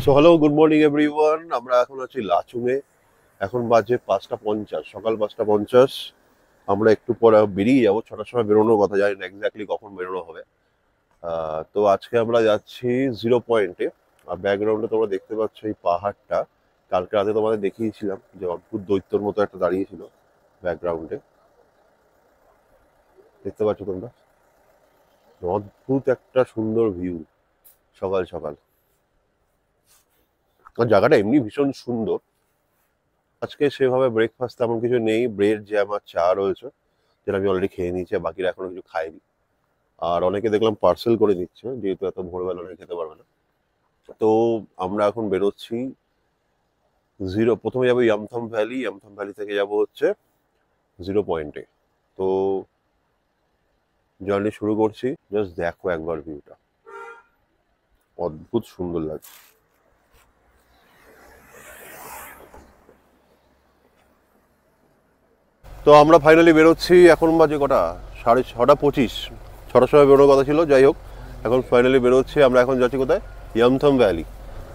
So hello, good morning everyone. আমরা এখন আছি লাচুংয়ে। এখন বাজে 5:50, সকাল 5:50। আমরা একটু পরে বেরিয়ে যাবো, 6টার সময় বেরোনোর কথা, জানি না এক্স্যাক্টলি কখন বেরোনো হবে। তো আজকে আমরা যাচ্ছি জিরো পয়েন্টে। আর ব্যাকগ্রাউন্ডে তোমরা দেখতে পাচ্ছ এই পাহাড়টা। কালকে রাতে তোমাদের দেখিয়েছিলাম যে অদ্ভুত দৈত্যর মতো একটা দাঁড়িয়েছিল ব্যাকগ্রাউন্ডে, দেখতে পাচ্ছ তোমরা? অদ্ভুত একটা সুন্দর ভিউ সকাল সকাল। আর জায়গাটা এমনি ভীষণ সুন্দর। আজকে সেভাবে ব্রেকফাস্ট তেমন কিছু নেই, ব্রেড জ্যাম আর চা রয়েছে, যেটা আমি অলরেডি খেয়ে নিয়েছি, বাকিরা এখনো কিছু খায়নি। আর অনেকে দেখলাম পার্সেল করে নিচ্ছে, যেহেতু এত ভোরবেলা অনেকে খেতে পারবে না। তো আমরা এখন বেরোচ্ছি প্রথমে যাবো ইয়ামথাম ভ্যালি, ইয়ামথাম ভ্যালি থেকে যাব হচ্ছে জিরো পয়েন্টে। তো জার্নি শুরু করছি। জাস্ট দেখো একবার ভিউটা, অদ্ভুত সুন্দর লাগছে। তো আমরা ফাইনালি বেরোচ্ছি। এখন বাজে কটা? 6:25। 6টার সময় বেরোনোর কথা ছিল, যাই হোক এখন ফাইনালি বেরোচ্ছি। আমরা এখন যাচ্ছি কোথায়? ইয়ামথাম ভ্যালি।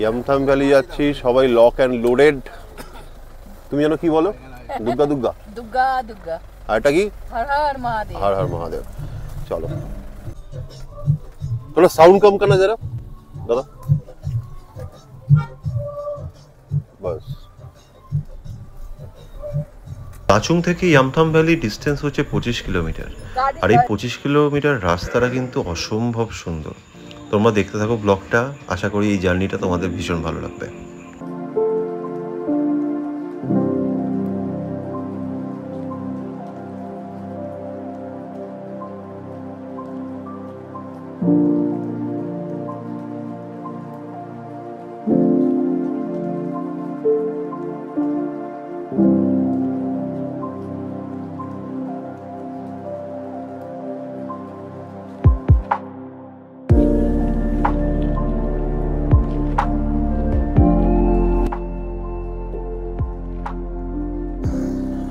ইয়ামথাম ভ্যালি যাচ্ছি, সবাই লক অ্যান্ড লোডেড। তুমি জানো কি বলো? দুর্গা দুর্গা দুর্গা দুর্গা। আর এটা কি? हर हर महादेव। हर हर महादेव। चलो थोड़ा साउंड कम करना जरा दादा, बस। লাচুং থেকে ইয়ামথাম ভ্যালি ডিস্টেন্স হচ্ছে 25 কিলোমিটার। আর এই 25 কিলোমিটার রাস্তাটা কিন্তু অসম্ভব সুন্দর। তোমরা দেখতে থাকো ব্লগটা, আশা করি এই জার্নিটা তোমাদের ভীষণ ভালো লাগবে।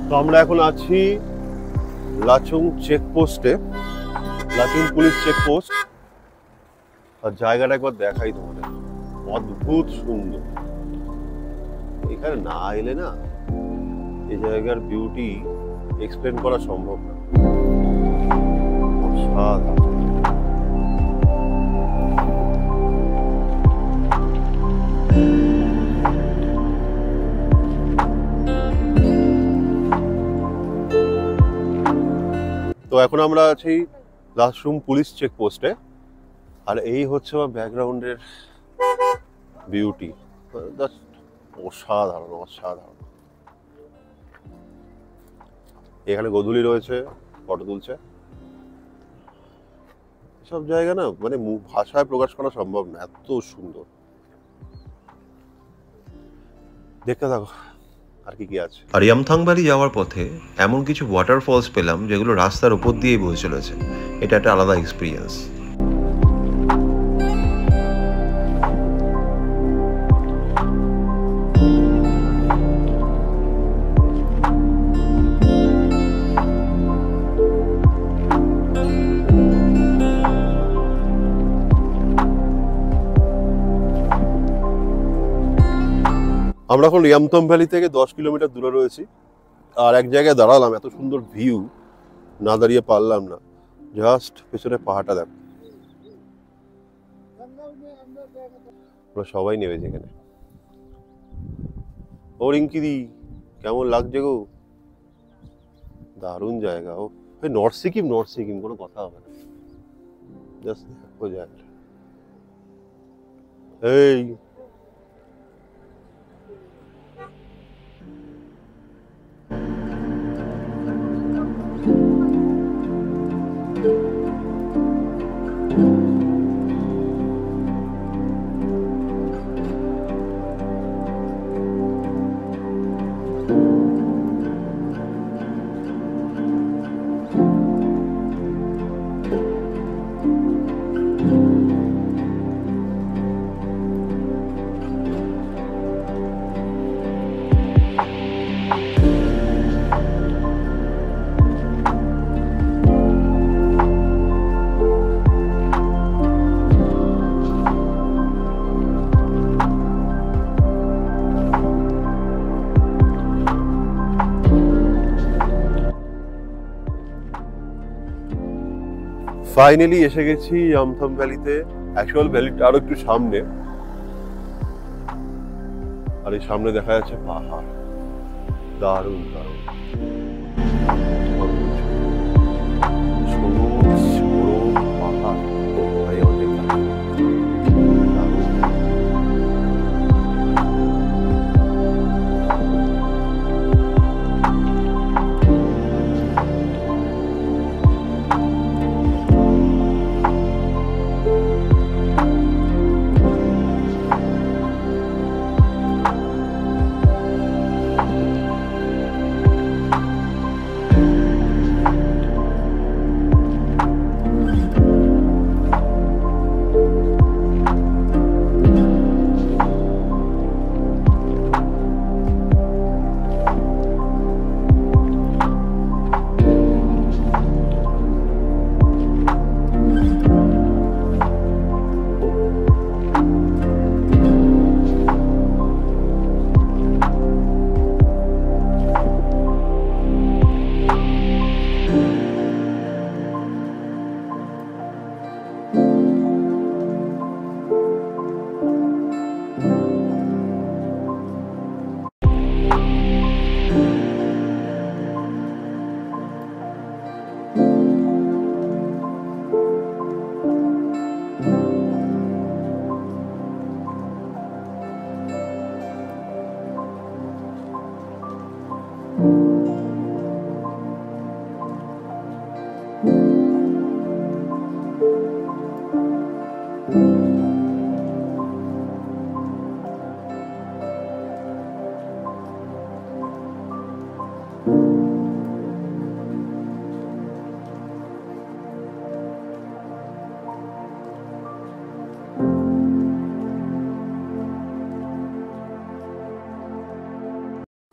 তো আমরা এখন আছি লাচুং চেকপোস্টে, লাচুং পুলিশ চেকপোস্ট। আর জায়গাটা একবার দেখাই তোমাদের, অদ্ভুত সুন্দর। এখানে না এলে না এই জায়গার বিউটি এক্সপ্লেন করা সম্ভব না। অসাধারণ। তো এখন আমরা আছি লাচুং পুলিশ চেকপোস্টে। আর এই হচ্ছে আমার ব্যাকগ্রাউন্ডের বিউটি, জাস্ট অসাধারণ অসাধারণ। এখানে গোধূলি রয়েছে, ফটো তুলছে। সব জায়গা না মানে ভাষায় প্রকাশ করা সম্ভব না, এত সুন্দর। দেখতে থাকো আর কি কি আছে। আর ইয়ামথাং ভ্যালি যাওয়ার পথে এমন কিছু ওয়াটারফলস পেলাম যেগুলো রাস্তার উপর দিয়েই বয়ে চলেছে। এটা একটা আলাদা এক্সপিরিয়েন্স। আমরা এখন ইয়ামথাম ভ্যালি থেকে 10 কিলোমিটার দূরে রয়েছি। আর এক জায়গায় দাঁড়ালাম, এত সুন্দর ভিউ, না দাঁড়িয়ে পারলাম না। জাস্ট পেছনে পাহাড়টা দেখো, আমরা সবাই নেমেছি এখানে। ও রিঙ্কিদি, কেমন লাগছে গো? দারুণ জায়গা। ও নর্থ সিকিম, নর্থ সিকিম, কোনো কথা হবে না। জাস্ট দেখো জায়গাটা। এই ফাইনালি এসে গেছি ইয়ামথাম ভ্যালিতে। অ্যাকচুয়াল ভ্যালিটা আরো একটু সামনে, আর এই সামনে দেখা যাচ্ছে পাহাড়। দারুণ দারুণ সবুজ বড় পাহাড়, ভাই অনেক দারুণ।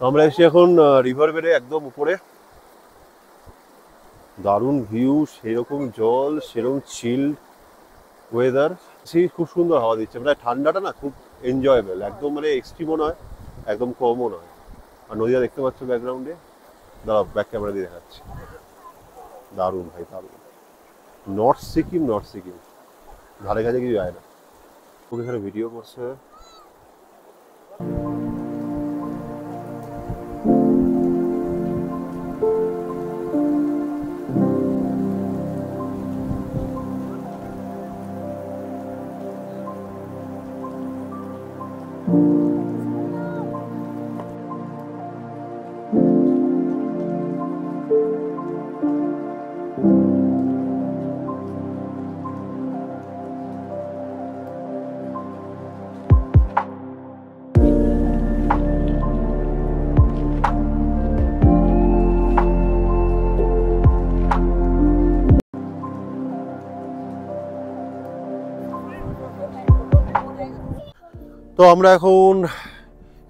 আমরা এসে এখন রিভার বেড়ে একদম উপরে। দারুণ ভিউ, সেরকম জল, সেরকম চিল ওয়েদার, খুব সুন্দর হাওয়া দিচ্ছে। মানে ঠান্ডাটা না খুব এনজয়েবল, একদম মানে এক্সট্রিমও নয়, একদম কমও নয়। আর নদীটা দেখতে পাচ্ছ ব্যাকগ্রাউন্ডে, দাঁড়াও ব্যাক ক্যামেরা দিয়ে দেখাচ্ছি। দারুণ ভাই দারুণ। নর্থ সিকিম, নর্থ সিকিম ধারে কাছে কিছু যায় না। ওকে এখানে ভিডিও করছে। তো আমরা এখন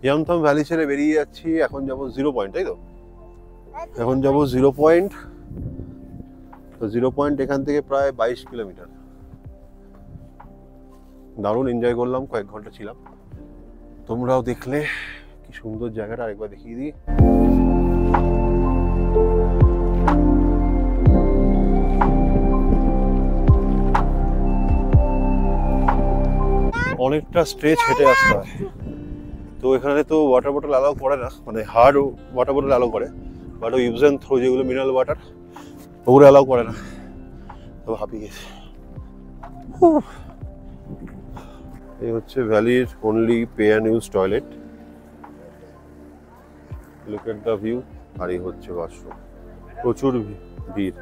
ইয়ামথাম ভ্যালি ছেড়ে বেরিয়ে যাচ্ছি। এখন যাব 0 পয়েন্ট, তাই তো? এখন যাব 0 পয়েন্ট। তো 0 পয়েন্ট এখান থেকে প্রায় 22 কিলোমিটার। দারুণ এনজয় করলাম, কয়েক ঘন্টা ছিলাম। তোমরাও দেখলে কি সুন্দর জায়গাটা, আরেকবার দেখিয়ে দিই। অনেকটা স্ট্রেচ হেঁটে আসতে হয়। তো এখানে তো ওয়াটার বোটল অ্যালাউ করে না, মানে হার্ড ওয়াটার বোটল অ্যালাউ করে, বাট ওই ইউজ অ্যান্ড থ্রো যেগুলো মিনারেল ওয়াটার ওগুলো অ্যালাউ করে না। তো হাঁপিয়ে গেছে। এই হচ্ছে ভ্যালির only pay and use toilet. Look at the view. আর এই হচ্ছে ওয়াশরুম। প্রচুর ভিড়।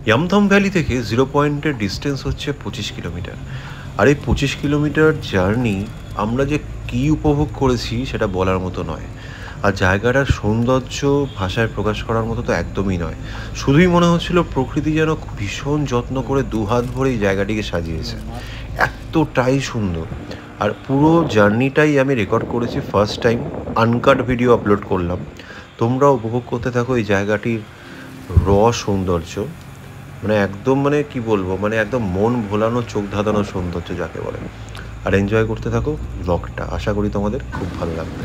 ইয়ামথাম ভ্যালি থেকে 0 পয়েন্টের ডিস্টেন্স হচ্ছে 25 কিলোমিটার। আর এই 25 কিলোমিটার জার্নি আমরা যে কী উপভোগ করেছি সেটা বলার মতো নয়। আর জায়গাটার সৌন্দর্য ভাষায় প্রকাশ করার মতো তো একদমই নয়। শুধুই মনে হচ্ছিল প্রকৃতি যেন ভীষণ যত্ন করে দুহাত ভরে এই জায়গাটিকে সাজিয়েছে, এতটাই সুন্দর। আর পুরো জার্নিটাই আমি রেকর্ড করেছি first time, uncut video upload করলাম। তোমরাও উপভোগ করতে থাকো এই জায়গাটির সৌন্দর্য। মানে একদম মানে কি বলবো, মানে একদম মন ভোলানো, চোখ ধাঁধানো সৌন্দর্য যাকে বলে। আর এনজয় করতে থাকো ব্লগটা, আশা করি তোমাদের খুব ভালো লাগবে।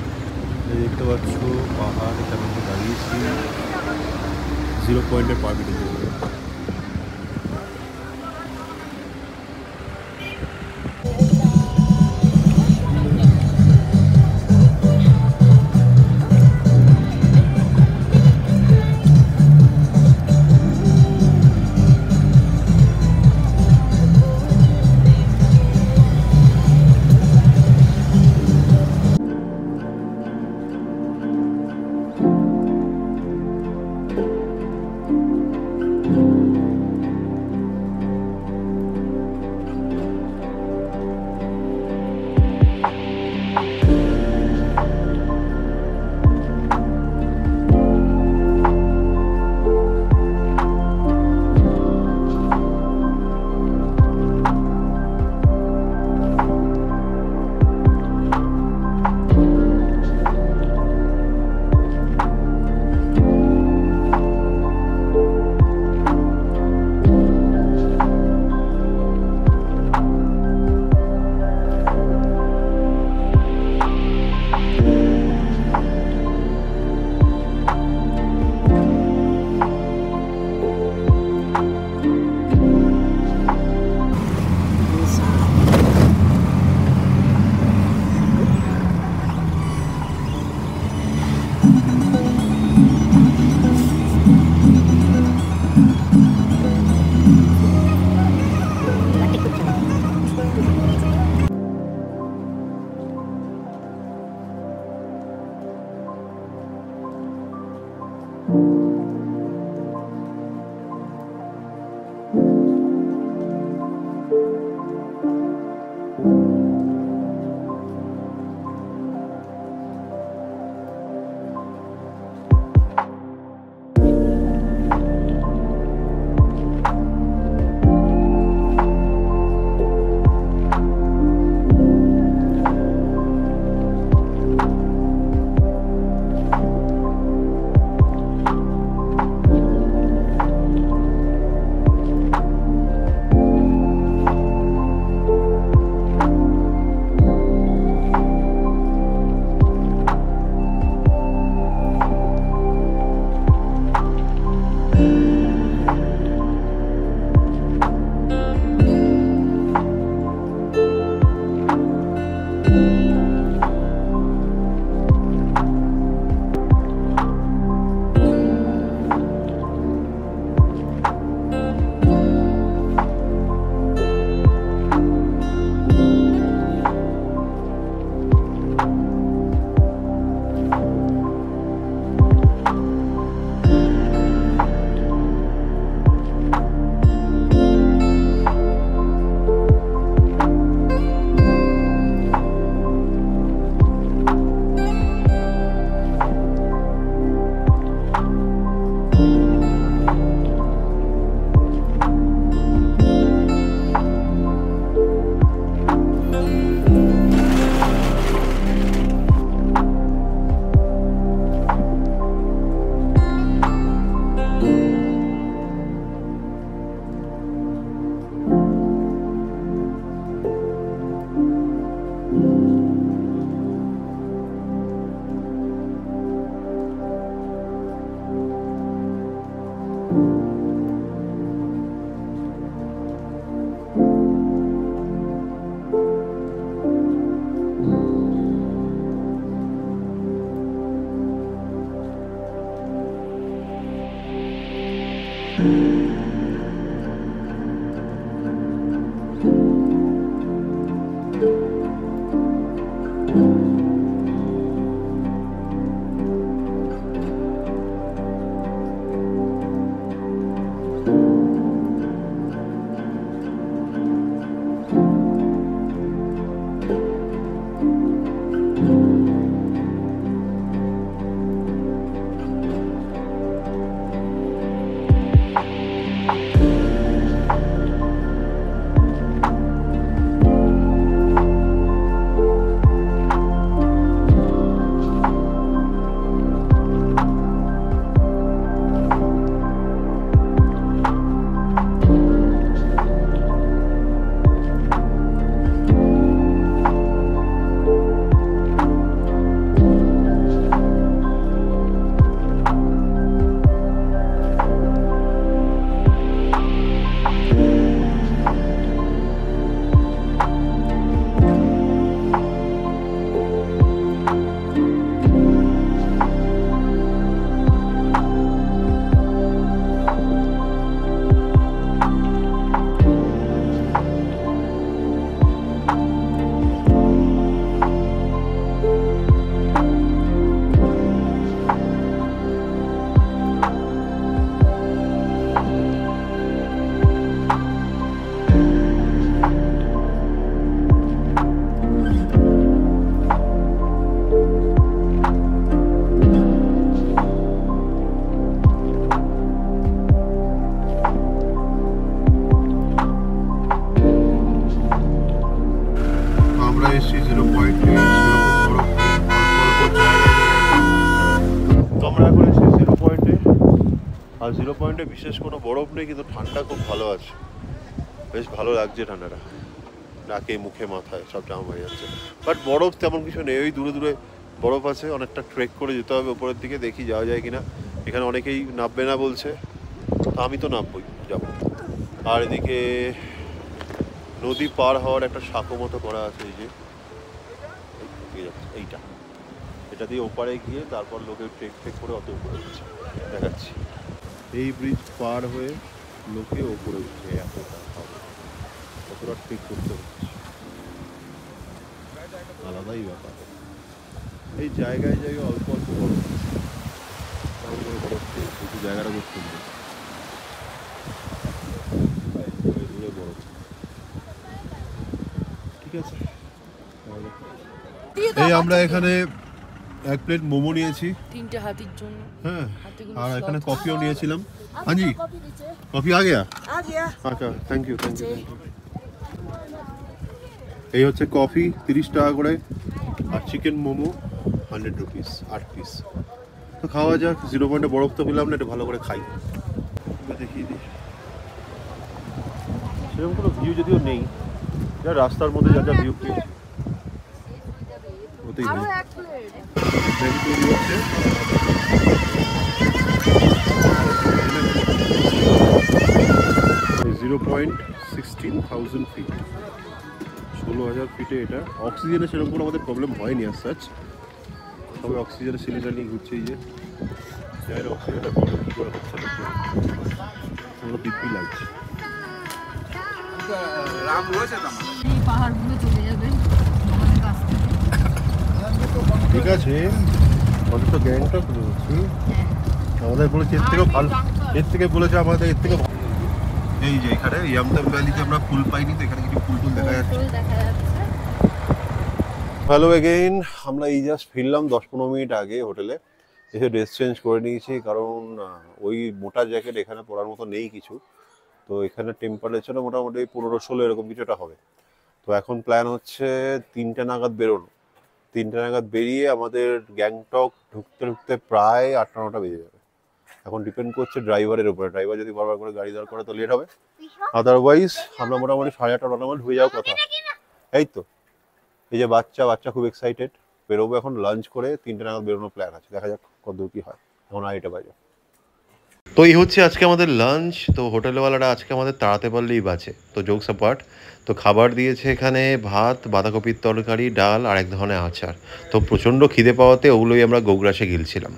দেখতে পাচ্ছ পাহাড়, এখানে আমরা দাঁড়িয়েছি 0 পয়েন্টের পারমিটের জন্য। আর 0 পয়েন্টে বিশেষ কোনো বরফ নেই, কিন্তু ঠান্ডা খুব ভালো আছে, বেশ ভালো লাগছে ঠান্ডাটা, নাকে মুখে মাথায় সব জামা হয়ে যাচ্ছে। বাট বরফ তেমন কিছু নেই, ওই দূরে দূরে বরফ আছে, অনেকটা ট্রেক করে যেতে হবে উপরের দিকে, দেখি যাওয়া যায় কিনা। এখানে অনেকেই নামবে না বলছে, তো আমি তো নামবই, যাবো। আর এদিকে নদী পার হওয়ার একটা সাঁকো মতো করা আছে, এই যে এইটা, এটা দিয়ে ওপারে গিয়ে তারপর লোকে ট্রেক করে অত উপরে উঠছে, দেখাচ্ছি। এই ব্রিজ পার হয়ে লোকে ওপরে উঠছে, এতটা কতটা ট্রেক করতে হচ্ছে, আলাদাই ব্যাপার। এই জায়গায় জায়গায় অল্প অল্প বরফ, তেমন করে বরফ নেই, কিন্তু জায়গাটা খুব সুন্দর, দূরে বরফ। ঠিক আছে, এই আমরা এখানে 1 প্লেট মোমো নিয়েছি, 3টে হাতির জন্য। হ্যাঁ, হাতিগুলো আর slot। এখানে কফিও নিয়েছিলাম। हाँ जी, कॉफी आ गया? আচ্ছা, থ্যাংক ইউ। এই হচ্ছে কফি 30 টাকা করে, আর চিকেন মোমো 100 রুপিস, 8 পিস। তো খাওয়া যাক। 0 পয়েন্টে বরফ তো পেলাম না, একটু ভালো করে খাই। দেখিয়ে দিই, সেরকম কোনো ভিউ যদিও নেই, যা রাস্তার মধ্যে যা যা ভিউ পেয়েছি ওতেই নেই। ম্যাগি তৈরি হচ্ছে, 0.16,000 ফিট, 16,000 ফিটে এটা। অক্সিজেনের সেরকম কোনো আমাদের প্রবলেম হয়নি আর সাচ, তবে অক্সিজেনের সিলিন্ডার নিয়ে ঘুরছে, এই যে যাই না অক্সিজেনটা প্রবলেম কী করে হচ্ছে না, পুরো দিব্যি লাগছে। এই পাহাড়গুলো চলে যাবে আমাদের কাছ থেকে। ঠিক আছে, অন্তত গ্যাংটক রয়েছি, আমাদের বলেছে এর থেকেও ভালো, এর থেকে বলেছে আমাদের এর থেকে ভালো। এই যে এখানে ইয়ামথাং ভ্যালিতে আমরা ফুল পাইনি, তো এখানে কিছু ফুল দেখা যাচ্ছে। হ্যালো এগেইন, আমরা এই জাস্ট ফিরলাম 10-15 মিনিট আগে হোটেলে এসে ড্রেস চেঞ্জ করে নিয়েছি, কারণ ওই মোটা জ্যাকেট এখানে পরার মতো নেই কিছু। তো এখানে টেম্পারেচারও মোটামুটি 15-16 এরকম কিছুটা হবে। তো এখন প্ল্যান হচ্ছে 3টে নাগাদ বেরোনো, 3টে নাগাদ বেরিয়ে আমাদের গ্যাংটক ঢুকতে ঢুকতে প্রায় 8টা-9টা বেজে যাবে। এখন ডিপেন্ড করছে ড্রাইভারের উপরে, ড্রাইভার যদি বারবার করে গাড়ি দাঁড় করে তো লেট হবে, আদারওয়াইজ আমরা মোটামুটি 8:30-9টা নাগাদ ঢুকে যাওয়ার কথা। এই তো, এই যে বাচ্চা খুব এক্সাইটেড, বেরোবো এখন লাঞ্চ করে, 3টে নাগাদ বেরোনোর প্ল্যান আছে, দেখা যাক কতদূর কি হয়। এখন 8টা বাজে। তো এই হচ্ছে আজকে আমাদের লাঞ্চ। তো হোটেলওয়ালারা আজকে আমাদের তাড়াতে পারলেই বাঁচে, তো জোকস অ্যাপার্ট। তো খাবার দিয়েছে এখানে ভাত, বাঁধাকপির তরকারি, ডাল আর এক ধরনের আচার। তো প্রচণ্ড খিদে পাওয়াতে ওগুলোই আমরা গোগ্রাসে গিলছিলাম।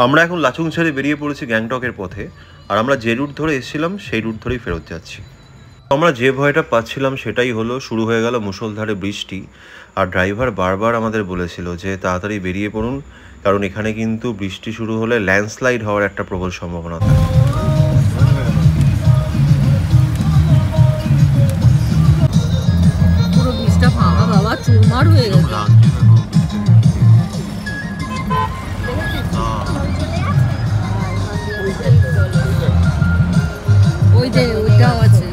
আমরা এখন লাচুং ছেড়ে বেরিয়ে পড়েছি গ্যাংটকের পথে, আর আমরা যে রুট ধরে এসেছিলাম সেই রুট ধরেই ফেরত যাচ্ছি। আমরা যে ভয়টা পাচ্ছিলাম সেটাই হলো, শুরু হয়ে গেল মুষলধারে বৃষ্টি, আর ড্রাইভার বারবার আমাদের বলেছিল যে তাড়াতাড়ি বেরিয়ে পড়ুন, কারণ এখানে কিন্তু বৃষ্টি শুরু হলে ল্যান্ডস্লাইড হওয়ার একটা প্রবল সম্ভাবনা থাকে। পুরো বীজটা ভাঙা বাবা, চুরমার হয়ে গেছে। ওই যে ওইটাও আছে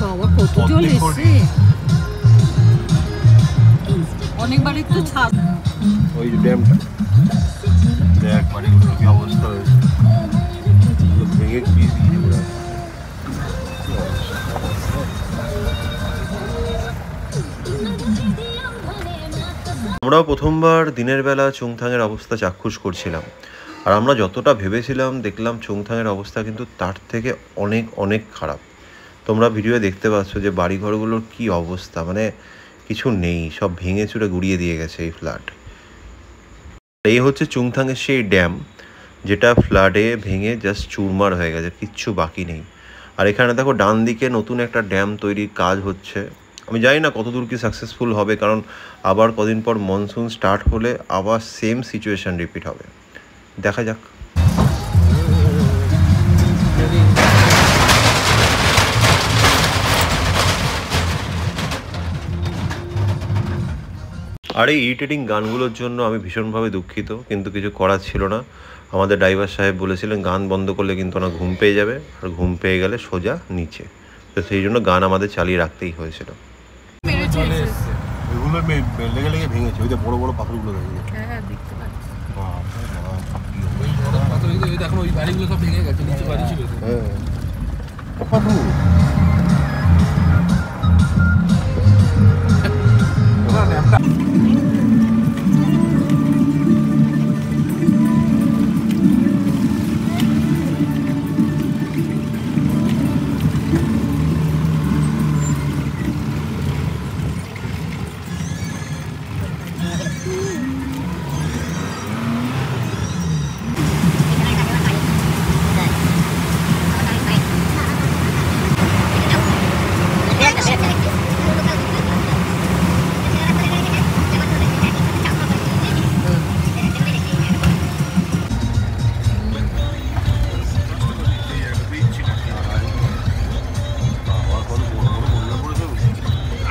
বাবা, কত জল এসছে। অনেকবার একটু ছাদ, ওই যে ড্যামটা দেখ, বাড়িগুলোর কি অবস্থা হয়েছে, ভেঙে গিয়ে দিয়ে ওরা। আমরাও প্রথমবার দিনের বেলা চুংথাংয়ের অবস্থা চাক্ষুষ করছিলাম, আর আমরা যতটা ভেবেছিলাম দেখলাম চুংথাংয়ের অবস্থা কিন্তু তার থেকে অনেক অনেক খারাপ। তোমরা ভিডিওয়ে দেখতে পাচ্ছ যে বাড়িঘরগুলোর কি অবস্থা, মানে কিছু নেই, সব ভেঙে চুরে গুড়িয়ে দিয়ে গেছে এই ফ্লাড। এই হচ্ছে চুংথাংয়ের সেই ড্যাম, যেটা ফ্লাডে ভেঙে জাস্ট চুরমার হয়ে গেছে, কিচ্ছু বাকি নেই। আর এখানে দেখো ডান দিকে নতুন একটা ড্যাম তৈরির কাজ হচ্ছে। আমি জানি না কতদূর কি সাকসেসফুল হবে, কারণ আবার কদিন পর মনসুন স্টার্ট হলে আবার সেম সিচুয়েশন রিপিট হবে, দেখা যাক। আর এই ইরিটেটিং গানগুলোর জন্য আমি ভীষণভাবে দুঃখিত, কিন্তু কিছু করার ছিল না। আমাদের ড্রাইভার সাহেব বলেছিলেন গান বন্ধ করলে কিন্তু ওনার ঘুম পেয়ে যাবে, আর ঘুম পেয়ে গেলে সোজা নিচে। তো সেই জন্য গান আমাদের চালিয়ে রাখতেই হয়েছিল। এগুলো লেগে লেগে ভেঙেছে, ওই যে বড় বড় পাথরগুলো ভেঙেছে। হ্যাঁ দেখতে পাচ্ছি। ওই বড় পাথর দেখো, ওই বাড়িগুলো সব ভেঙে গেছে, নিচে বাড়ি ছিল। হ্যাঁ পাথর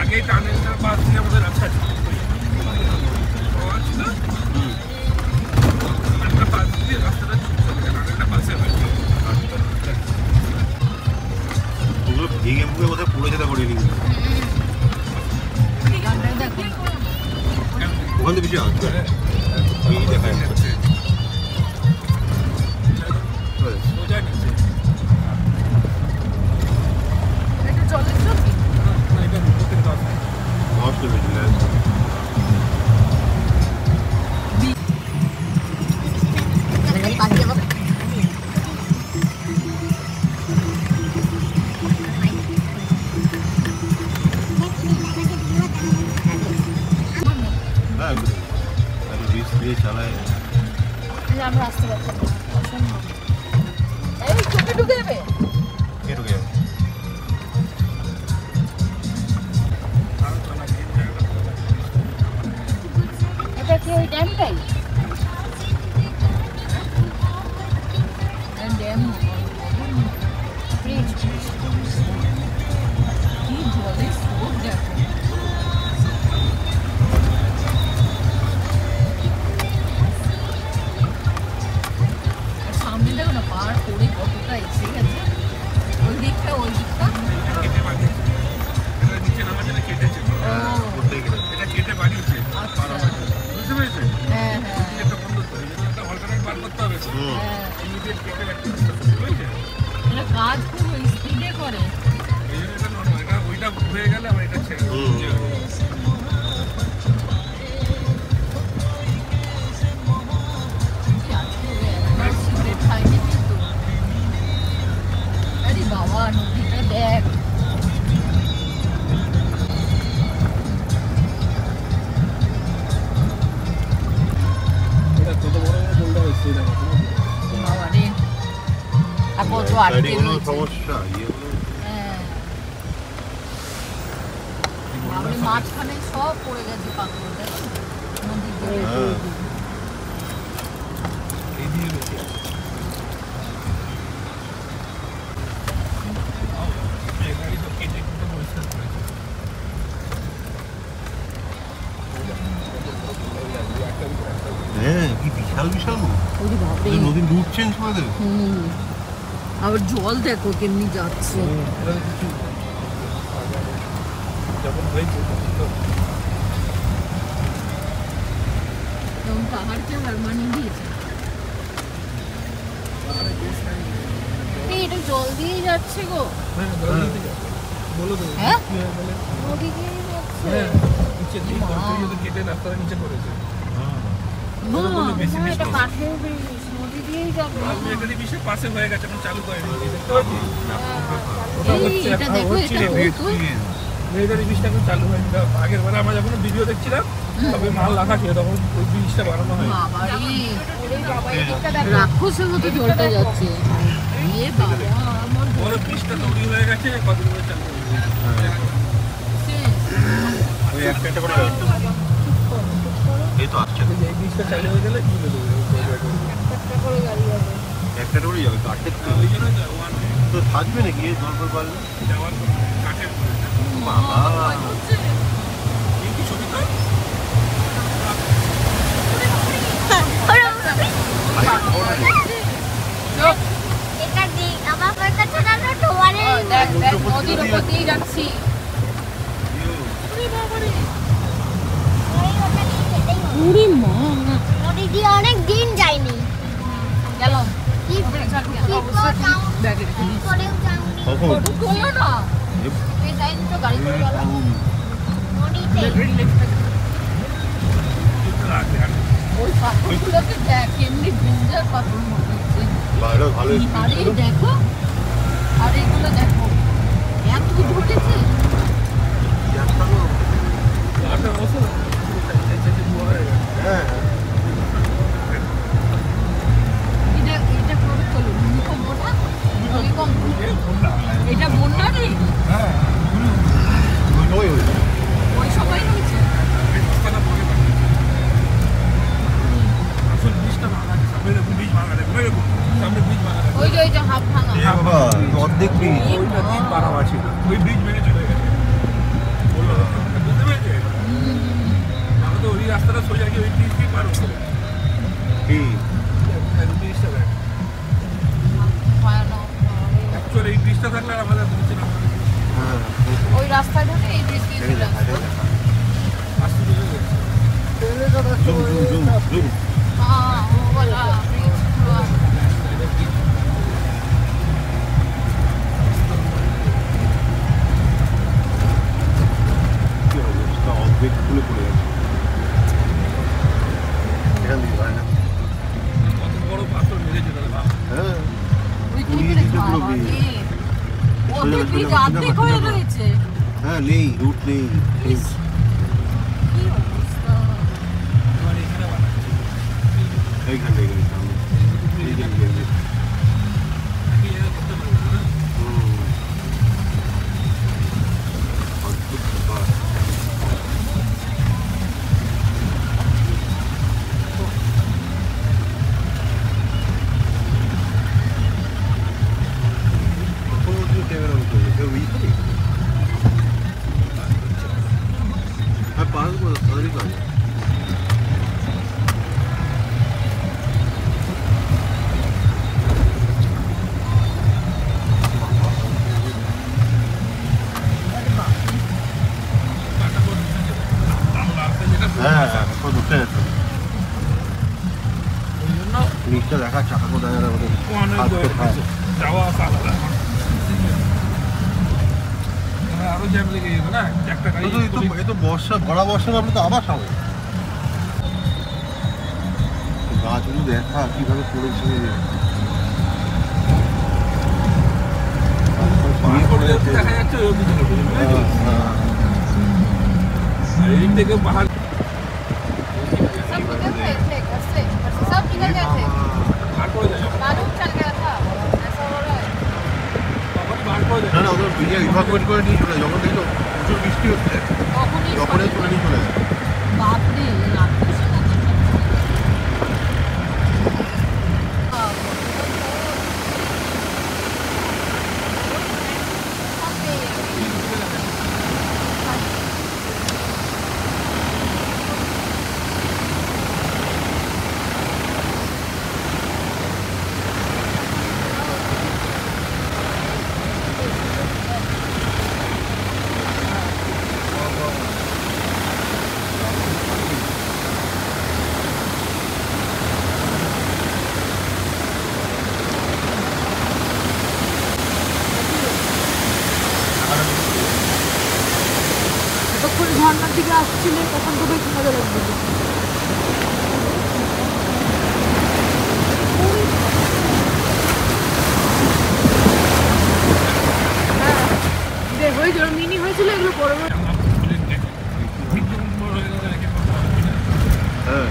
আগেই টানেলটার পাশ দিয়ে আমাদের রাস্তা ছিল, একটা পাশ দিয়ে রাস্তাটা টানেলটা পাশে হয়েছে। ওগুলো ভেঙে ভুঙে কোথায় পড়ে যেতে করিনি, গানটা দেখো। ওখান থেকে বেশি আসবে দেখা যাচ্ছে। সোজা নিচে। এটা জলের ছবি। না, এটা প্রত্যেক দশ নষ্ট হয়েছিল। হ্যাঁ এত রিস্ক দিয়ে চালায়। আমরা আসতে পারছি না। অসম্ভব। এই চোখে ঢুকে যাবে। কে ঢুকে যাবে? এটা কি ওই ড্যামটাই? Dam bridge. কি জলের স্রোত দেখো। আর সামনে দেখো না, পাহাড় পড়ে কতটা এসে গেছে। ওই দিকটা কেটে বানিয়েছে। এটা নিচে নামার জন্য কেটেছে। এটা কেটে বানিয়েছে। আচ্ছা। বুঝতে পেরেছে? হ্যাঁ হ্যাঁ এটা বন্ধ করে একটা অল্টারনেট বার করতে হবে। হ্যাঁ। ইমিডিয়েট কেটে রাখতে হবে, বুঝেছে? এটা কাজ খুব স্পিডে করে। এই জন্য এটা নর্মাল, এটা ওইটা হয়ে গেলে আবার এটা ছেড়ে দেবে। আজকে একবার শীতের খাইনি কিন্তু। আরে বাবা নদীটা দেখ। এটা কত বড় বড় বোল্ডার হচ্ছে এটা দেখো। বাবা রে। আর কত আটকে কোনো রয়েছে। সমস্যা ইয়েগুলো হ্যাঁ। বাবারে মাঝখানে সব পড়ে গেছে পাথর দেখো। নদীর জলে। হ্যাঁ। এই দিয়ে বেশি আছে। এই গাড়ি তো কেটে কেটে পরিষ্কার করেছে। হ্যাঁ কি বিশাল বিশাল মুখ। ওরে বাপরে। নদীর রুট চেঞ্জ করে দেবে। হুম। আবার জল দেখো কেমনি যাচ্ছে। এটা কিছু যখন হয়েছে এবং পাহাড়কে হার মানিয়ে দিয়েছে। এই এটা জল দিয়েই যাচ্ছে গো। হ্যাঁ জল দিতে যাবে। বলো তো হ্যাঁ? কি হয় বলে? নদী দিয়েই যাচ্ছে। হ্যাঁ নিচে দিয়ে কন্টিনিউ কেটে রাস্তার নিচে করেছে। না, বলে বেশি না, বেশি এটা হবে। কাঠের ব্রিজ, নদী দিয়েই যাবে। আপনি এখানে বিশ্বের পাশে হয়ে গেছে, এখন চালু করেনি। দেখতে পাচ্ছি ওটা এই, হচ্ছে এটা এখন দেখো, হচ্ছে এটা হতো। মেয়েদের ব্রিজটা এখন চালু হয়নি। আগের বার আমরা যখন ভিডিও দেখছিলাম তবে মাল রাখা ছিল, তখন ওই ব্রিজটা বানানো হয়। বাবারে, রাক্ষসের মতো জলটা যাচ্ছে। এ বাবা, আমার বড় ব্রিজটা তৈরি হয়ে গেছে, কদিন ধরে চালু হয়েছে। ওই একটা একটা করে এই তো আসছে। এই ব্রিজটা চালু হয়ে গেলে কি হয়ে যাবে? একটা করে গাড়ি যাবে। একটা করে যাবে কাঠের তো ওই জন্য ওয়ান তো থাকবে নাকি এই জলপর পারলে যাওয়ার কাঠের বাবা এই কি ছবি তো এটা দিক আমার কাছে না টোয়ারে দেখ দেখ নদীর উপর দিয়ে যাচ্ছি। উড়ি মা নদী দিয়ে অনেক দিন যায়নি গেল কি করেও যাওনি ফটো তুললো না এই টাইম তো গাড়ি করে গেল নদীতে ওই পাথরগুলোকে দেখ এমনি ডেঞ্জার পাথর মনে হচ্ছে। বাইরে ভালো আরে দেখো আর এগুলো দেখো এত ঢুকেছে। এটা এটা করে চলো ভূমিকম্পটা ভূমিকম্প এটা বন্যা নেই ওই সময় হয়েছে। ওই যে হাফ ভাঙা অর্ধেক ওই ব্রিজ ভেঙে চলে গেছে বললো বুঝতে পেরেছে আমরা তো ওই রাস্তাটা সোজা গিয়ে ওই ব্রিজকেই পার হতে হবে। ব্রিজটা দেখ ভয়ানক। অ্যাকচুয়ালি এই ব্রিজটা থাকলে আর আমাদের পৌঁছে না ওই রাস্তায় ঢুকে এই ব্রিজ দিয়ে চলে আসতো। আসতে চলে গেছে हाँ वो वाला ब्रिज हुआ। অর্ধেক খুলে পড়ে গেছে এখান থেকে হয় না। কত বড় পাথর মেরেছে তাহলে ভাব। হ্যাঁ ওই উড়িয়ে দিকে দিতে পুরো বাবা bridge। রে। ওদের ব্রিজ অর্ধেক হয়ে রয়েছে। হ্যাঁ নেই রুট নেই ইস, কি অবস্থা। এবার এখানে বানাচ্ছে এইখানে এইখানে সামনে এইখানে নাকি এরা করতে পারবে না অদ্ভুত ব্যাপার। ক্যামেরা করবে কেউ ই করে আর পাস করে তাদেরই কাজ হ্যাঁ এখন উঠে গেছে ওই জন্য নিচটা দেখা চাকা কোথায় গেলে আমাদের অনেক হাত কোথায় যাওয়া আসা আলাদা আরো জ্যাম লেগে যেত না একটা গাড়ি এ তো বর্ষা ভরা বর্ষা আপনি তো আবার সামনে গাছগুলো দেখা কিভাবে পড়েছে দেখা যাচ্ছে ওই পিছনে বুঝেছো? আর এদিক থেকে পাহাড় सब निकल गए थे घर से सब निकल गए थे। পার করে যায় मालूम चल गया था ऐसा हो रहा है। তখন পার করে যায় না না ওদের ভিজে ইভাকুয়েট করে নিয়ে চলে যখন দেখলো প্রচুর বৃষ্টি হচ্ছে তখনই তুলে নিয়ে চলে যায় बाप रे रात्रि से ना যখন ঝর্ণার দিকে আসছিলে তখন তো বেশ মজা লাগবে। হ্যাঁ হয়েছিল মিনি হয়েছিল এগুলো বড় বড় হ্যাঁ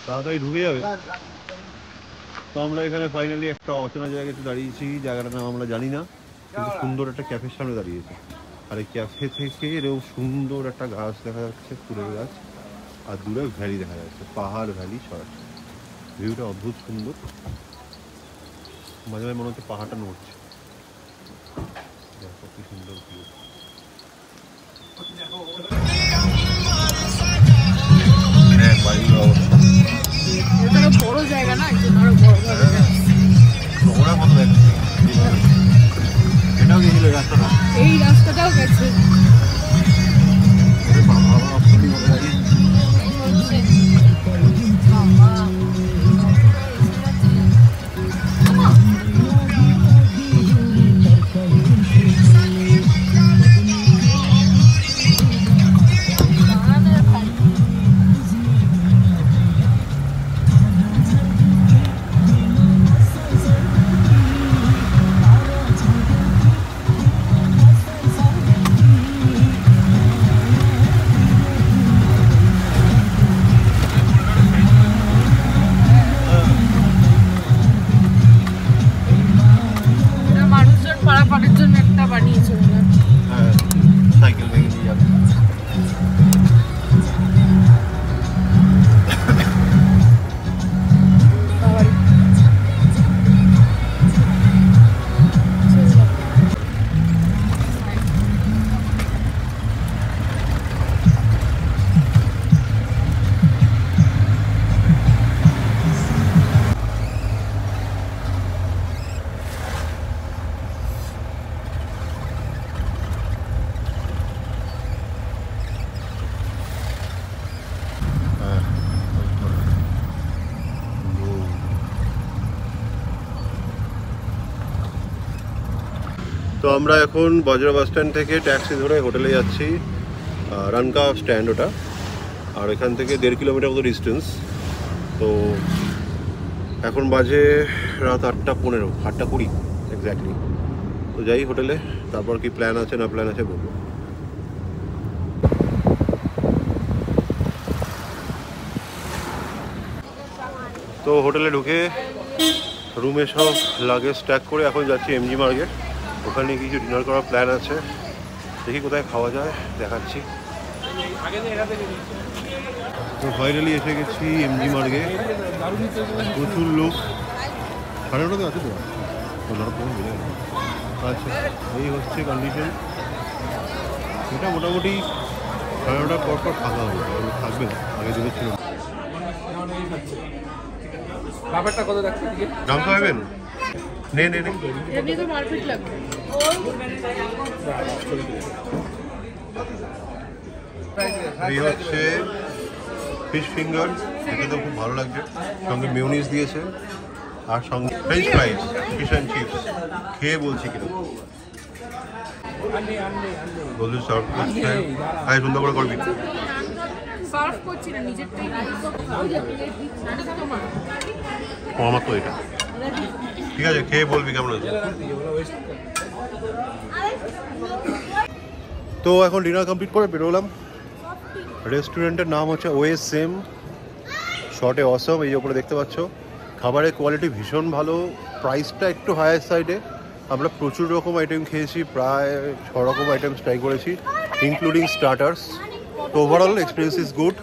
তাড়াতাড়ি ঢুকে যাবে। তো আমরা এখানে ফাইনালি একটা অচেনা জায়গাতে দাঁড়িয়েছি, জায়গাটার নাম আমরা জানি না, কিন্তু সুন্দর একটা ক্যাফের সামনে দাঁড়িয়েছি। আর এই ক্যাফে থেকে এরকম সুন্দর একটা গাছ দেখা যাচ্ছে, ফুলের গাছ, আর দূরে ভ্যালি দেখা যাচ্ছে, পাহাড় ভ্যালি সরাসরি। ভিউটা অদ্ভুত সুন্দর, মাঝে মাঝে মনে হচ্ছে পাহাড়টা নড়ছে। দেখো কি সুন্দর ভিউ। হ্যাঁ, বাড়ির অবস্থা এটা আরো বড় জায়গা না, এই জন্য আরো বড় জায়গা। নোংরা মতো দেখছে। এটাও গেছিল রাস্তাটা। এই রাস্তাটাও গেছে। বাবা আপনি বলে দাঁড়িয়ে এটা মানুষজন পারাপারের জন্য একটা বানিয়েছে ওরা। সাইকেল ভেঙে নিয়ে যাবে। তো আমরা এখন বজরা বাস স্ট্যান্ড থেকে ট্যাক্সি ধরে হোটেলে যাচ্ছি, রানকা স্ট্যান্ড ওটা, আর এখান থেকে 1.5 কিলোমিটার মতো ডিস্টেন্স। তো এখন বাজে রাত 8:15, 8:20 এক্স্যাক্টলি। তো যাই হোটেলে, তারপর কি প্ল্যান আছে না প্ল্যান আছে বলবো। তো হোটেলে ঢুকে রুমে সব লাগেজ স্ট্যাক করে এখন যাচ্ছি এমজি মার্কেট। ওখানে কিছু ডিনার করার প্ল্যান আছে, দেখি কোথায় খাওয়া যায়, দেখাচ্ছি। তো ফাইনালি এসে গেছি এমজি মার্গে। প্রচুর লোক, সাড়ে 9টা আছে তো। আচ্ছা, এই হচ্ছে কন্ডিশন। এটা মোটামুটি 9:30 পর পর ফাঁকা হবে, থাকবে না, আগে দিকে ছিল। ব্যাপারটা কত দেখছি দিকে দাম খাবেন? নে নে নে। এমনি তো মারপিট লাগবে। এই হচ্ছে ফিশ ফিঙ্গার, এটা তো খুব ভালো লাগছে, সঙ্গে মিউনিস দিয়েছে, আর সঙ্গে French fries, fish and chips. খেয়ে বলছি কিনা বলছি সার্ভ করছে। আয় সুন্দর করে করবি। সার্ভ করছি না, নিজেরটাই তোমার। আমার তো এটা ঠিক আছে, খেয়ে বলবি কেমন আছে। তো এখন ডিনার কমপ্লিট করে বেরোলাম। রেস্টুরেন্টের নাম হচ্ছে OSM, শর্টে অসম। এই ওপরে দেখতে পাচ্ছ, খাবারের কোয়ালিটি ভীষণ ভালো, প্রাইসটা একটু হায়ার সাইডে। আমরা প্রচুর রকম আইটেম খেয়েছি, প্রায় 6 রকম আইটেম ট্রাই করেছি, ইনক্লুডিং স্টার্টার্স। তো ওভারঅল এক্সপিরিয়েন্স ইজ গুড।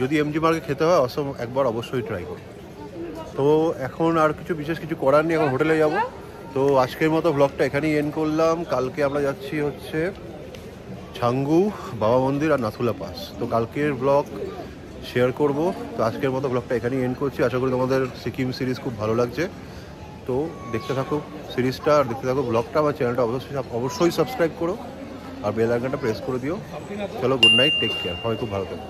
যদি এমজি মার্কে খেতে হয় অসম একবার অবশ্যই ট্রাই করো। তো এখন আর বিশেষ কিছু করার নেই, এখন হোটেলে যাব। তো আজকের মতো ব্লগটা এখানেই এন্ড করলাম। কালকে আমরা যাচ্ছি হচ্ছে ছাঙ্গু, বাবা মন্দির আর নাথুলা পাস। তো কালকের ব্লগ শেয়ার করব। তো আজকের মতো ব্লগটা এখানেই এন্ড করছি। আশা করি তোমাদের সিকিম সিরিজ খুব ভালো লাগছে। তো দেখতে থাকো সিরিজটা আর দেখতে থাকো ব্লগটা। আমার চ্যানেলটা অবশ্যই সাবস্ক্রাইব করো আর বেল আইকনটা প্রেস করে দিও। চলো, গুড নাইট, টেক কেয়ার, সবাই খুব ভালো থাকো।